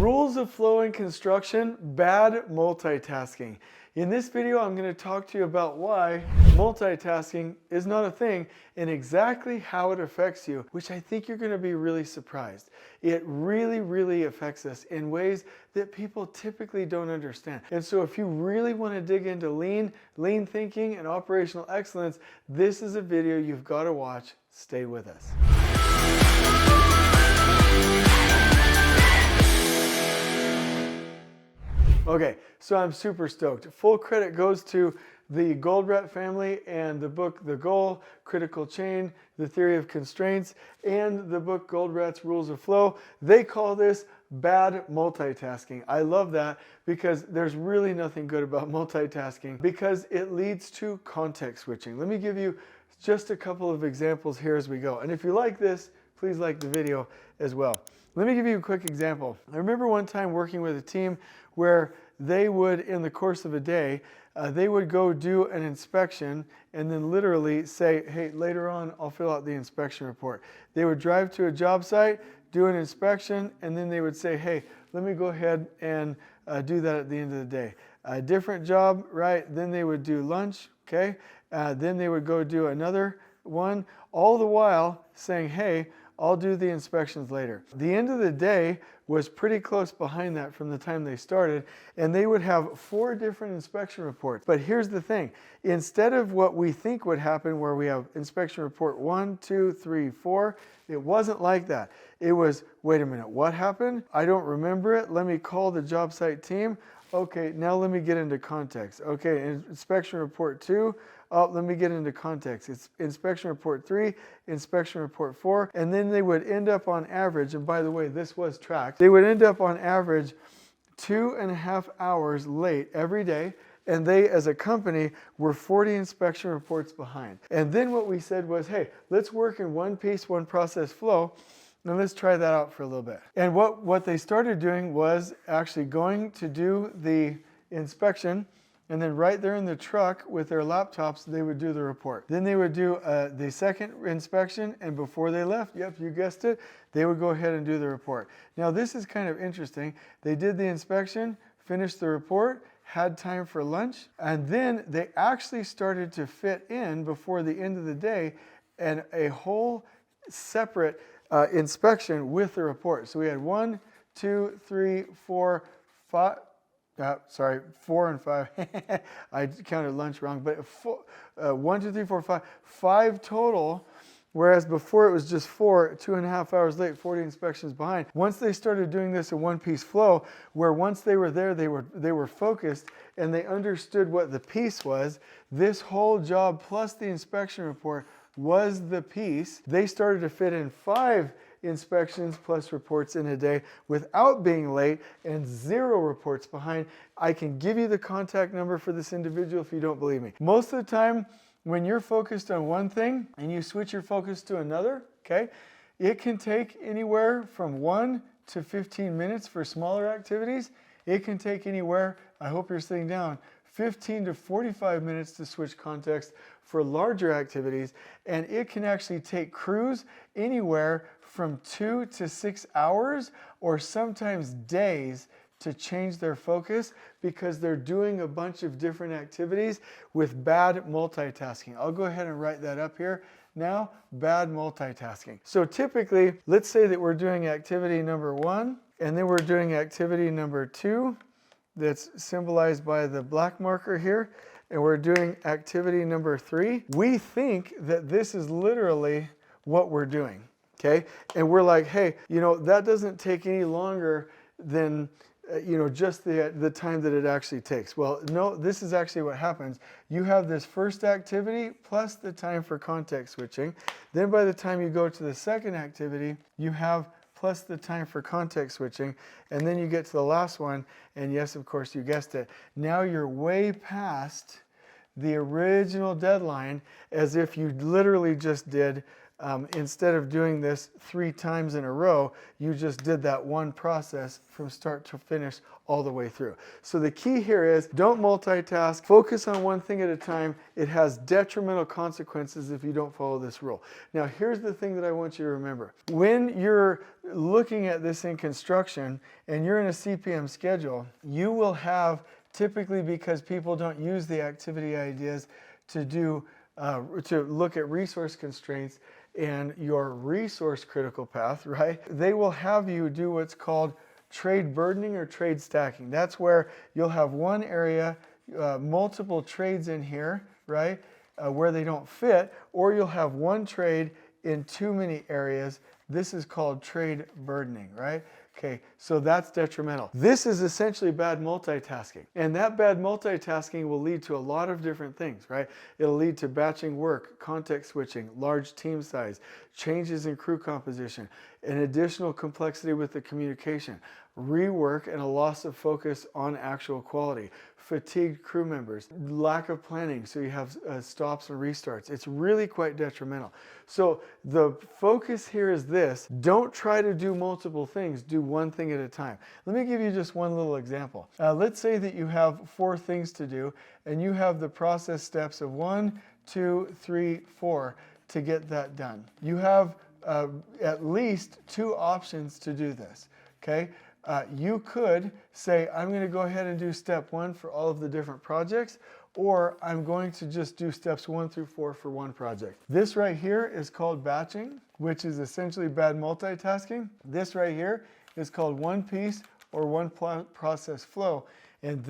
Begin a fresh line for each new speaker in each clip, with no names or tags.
Rules of flow in construction, bad multitasking. In this video, I'm going to talk to you about why multitasking is not a thing and exactly how it affects you, which I think you're going to be really surprised. It really affects us in ways that people typically don't understand. And so if you really want to dig into lean thinking and operational excellence, this is a video you've got to watch. Stay with us. Okay, so I'm super stoked. Full credit goes to the Goldratt family and the book The Goal, Critical Chain, The Theory of Constraints, and the book Goldratt's Rules of Flow. They call this bad multitasking. I love that because there's really nothing good about multitasking because it leads to context switching. Let me give you just a couple of examples here as we go. And if you like this, please like the video as well. Let me give you a quick example. I remember one time working with a team where they would, in the course of a day, they would go do an inspection and then literally say, hey, later on, I'll fill out the inspection report. They would drive to a job site, do an inspection, and then they would say, hey, let me go ahead and do that at the end of the day. A different job, right? Then they would do lunch, okay? Then they would go do another one, all the while saying, hey, I'll do the inspections later. The end of the day was pretty close behind that from the time they started, and they would have 4 different inspection reports. But here's the thing. Instead of what we think would happen where we have inspection report 1, 2, 3, 4, it wasn't like that. It was, wait a minute, what happened? I don't remember it. Let me call the job site team. Okay, now let me get into context. Okay, inspection report 2. Oh, let me get into context. It's inspection report 3, inspection report 4, and then they would end up on average, and by the way, this was tracked, they would end up on average 2.5 hours late every day, and they, as a company, were 40 inspection reports behind. And then what we said was, hey, let's work in one piece, one process flow, and let's try that out for a little bit. And what they started doing was actually going to do the inspection, and then right there in the truck with their laptops, they would do the report. Then they would do the second inspection, and before they left, yep, you guessed it, they would go ahead and do the report. Now this is kind of interesting. They did the inspection, finished the report, had time for lunch, and then they actually started to fit in before the end of the day and a whole separate inspection with the report. So we had 1, 2, 3, 4, 5. 4 and 5. I counted lunch wrong, but 1, 2, 3, 4, 5. 5 total, whereas before it was just 4, 2.5 hours late, 40 inspections behind. Once they started doing this in one-piece flow, where once they were there, they were focused and they understood what the piece was. This whole job plus the inspection report was the piece. They started to fit in 5 inspections plus reports in a day without being late and 0 reports behind. I can give you the contact number for this individual if you don't believe me. Most of the time, when you're focused on one thing and you switch your focus to another, okay, it can take anywhere from 1 to 15 minutes for smaller activities. It can take anywhere, I hope you're sitting down, 15 to 45 minutes to switch context for larger activities, and it can actually take crews anywhere from 2 to 6 hours or sometimes days to change their focus because they're doing a bunch of different activities with bad multitasking. I'll go ahead and write that up here. Now, bad multitasking. So typically, let's say that we're doing activity number 1, and then we're doing activity number 2, that's symbolized by the black marker here, and we're doing activity number 3. We think that this is literally what we're doing, okay? And we're like, hey, you know, that doesn't take any longer than, just the time that it actually takes. Well, no, this is actually what happens. You have this first activity plus the time for context switching. Then by the time you go to the second activity, you have plus the time for context switching, and then you get to the last one, and yes, of course, you guessed it. Now you're way past the original deadline as if you literally just did instead of doing this 3 times in a row, you just did that one process from start to finish all the way through. So the key here is don't multitask, focus on one thing at a time. It has detrimental consequences if you don't follow this rule. Now here's the thing that I want you to remember. When you're looking at this in construction and you're in a CPM schedule, you will have, typically because people don't use the activity ideas to look at resource constraints and your resource critical path, right? They will have you do what's called trade burdening or trade stacking. That's where you'll have one area, multiple trades in here, right, where they don't fit, or you'll have one trade in too many areas. This is called trade burdening, right? Okay, so that's detrimental. This is essentially bad multitasking. And that bad multitasking will lead to a lot of different things, right? It'll lead to batching work, context switching, large team size, changes in crew composition, an additional complexity with the communication, rework and a loss of focus on actual quality, fatigued crew members, lack of planning, so you have stops and restarts. It's really quite detrimental. So the focus here is this: don't try to do multiple things, do one thing at a time. Let me give you just one little example. Let's say that you have 4 things to do and you have the process steps of 1, 2, 3, 4 to get that done. You have at least 2 options to do this, okay? You could say, I'm going to go ahead and do step 1 for all of the different projects, or I'm going to just do steps 1 through 4 for one project. This right here is called batching, which is essentially bad multitasking. This right here is called one piece or one process flow, and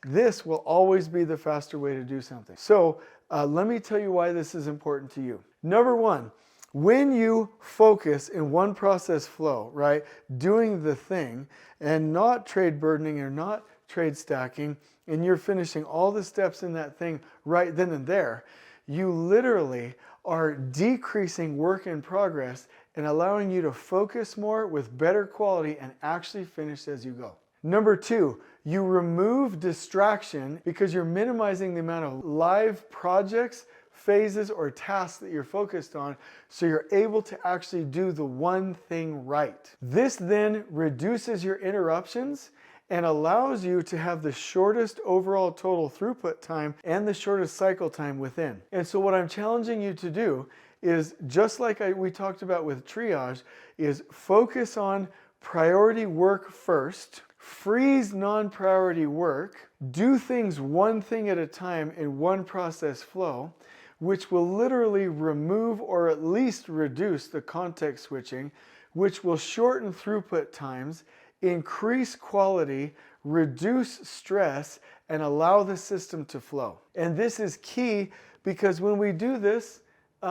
this will always be the faster way to do something. So let me tell you why this is important to you. Number 1, when you focus in one process flow, right, doing the thing and not trade burdening or not trade stacking, and you're finishing all the steps in that thing right then and there, you literally are decreasing work in progress and allowing you to focus more with better quality and actually finish as you go. Number 2, you remove distraction because you're minimizing the amount of live projects, phases, or tasks that you're focused on, so you're able to actually do the one thing right. This then reduces your interruptions and allows you to have the shortest overall total throughput time and the shortest cycle time within. And so what I'm challenging you to do is, just like we talked about with triage, is focus on priority work first, freeze non-priority work, do things one thing at a time in one process flow, which will literally remove or at least reduce the context switching, which will shorten throughput times, increase quality, reduce stress, and allow the system to flow. And this is key because when we do this,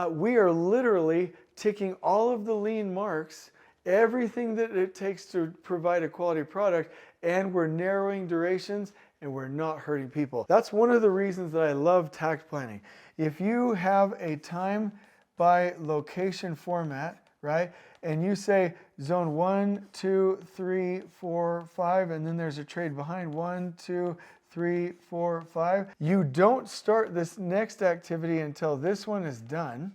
we are literally ticking all of the lean marks, everything that it takes to provide a quality product, and we're narrowing durations and we're not hurting people. That's one of the reasons that I love task planning. If you have a time by location format, right, and you say zone 1, 2, 3, 4, 5, and then there's a trade behind 1, 2, 3, 4, 5, you don't start this next activity until this one is done.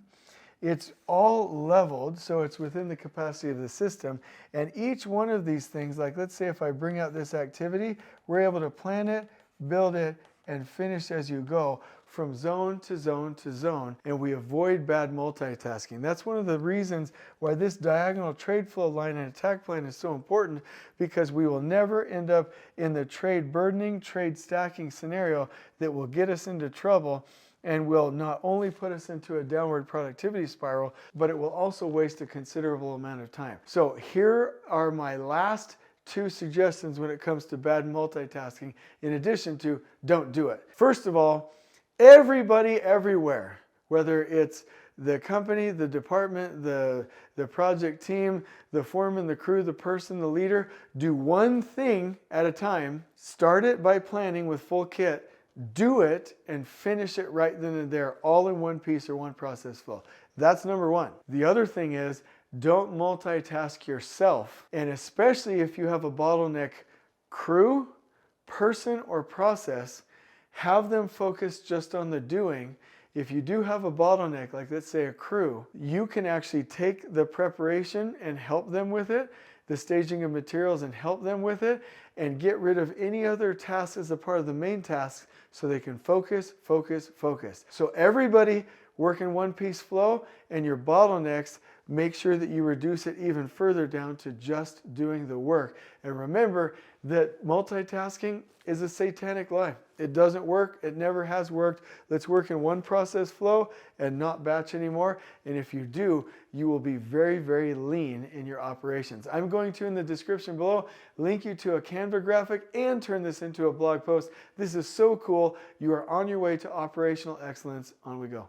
It's all leveled, so it's within the capacity of the system. And each one of these things, like let's say if I bring out this activity, we're able to plan it, build it, and finish as you go from zone to zone to zone, and we avoid bad multitasking. That's one of the reasons why this diagonal trade flow line and attack plan is so important, because we will never end up in the trade burdening, trade stacking scenario that will get us into trouble and will not only put us into a downward productivity spiral, but it will also waste a considerable amount of time. So here are my last 2 suggestions when it comes to bad multitasking, in addition to don't do it. First of all, everybody everywhere, whether it's the company, the department, the project team, the foreman, the crew, the person, the leader, do one thing at a time. Start it by planning with full kit. Do it and finish it right then and there, all in one piece or one process flow. That's number 1. The other thing is, don't multitask yourself, and especially if you have a bottleneck crew, person, or process, have them focus just on the doing if you do have a bottleneck, like let's say a crew, you can actually take the preparation and help them with it, the staging of materials and help them with it, and get rid of any other tasks as a part of the main task so they can focus, focus, focus. So everybody work in one piece flow, and your bottlenecks, make sure that you reduce it even further down to just doing the work. And remember that multitasking is a satanic lie. It doesn't work. It never has worked. Let's work in one process flow and not batch anymore. And if you do, you will be very, very lean in your operations. I'm going to, in the description below, link you to a Canva graphic and turn this into a blog post. This is so cool. You are on your way to operational excellence. On we go.